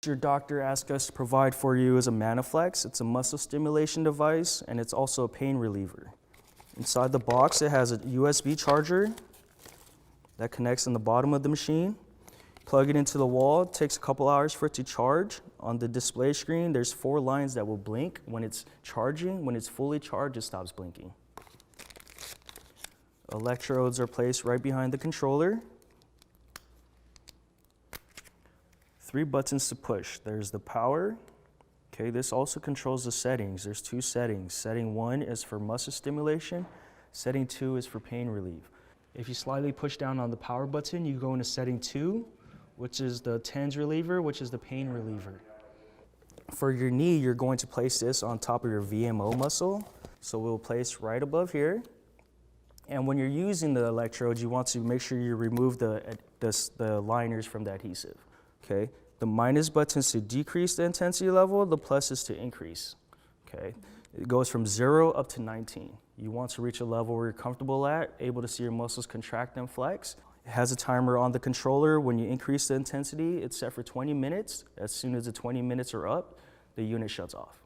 Your doctor asked us to provide for you is a ManaFlexx. It's a muscle stimulation device, and it's also a pain reliever. Inside the box, it has a USB charger that connects in the bottom of the machine. Plug it into the wall. It takes a couple hours for it to charge. On the display screen, there's 4 lines that will blink when it's charging. When it's fully charged, it stops blinking. Electrodes are placed right behind the controller. 3 buttons to push. There's the power. Okay, this also controls the settings. There's 2 settings. Setting 1 is for muscle stimulation. Setting 2 is for pain relief. If you slightly push down on the power button, you go into setting 2, which is the TENS reliever, which is the pain reliever. For your knee, you're going to place this on top of your VMO muscle. So we'll place right above here. And when you're using the electrodes, you want to make sure you remove the liners from the adhesive. Okay, the minus button is to decrease the intensity level, the plus is to increase. Okay, it goes from 0 up to 19. You want to reach a level where you're comfortable at, able to see your muscles contract and flex. It has a timer on the controller. When you increase the intensity, it's set for 20 minutes. As soon as the 20 minutes are up, the unit shuts off.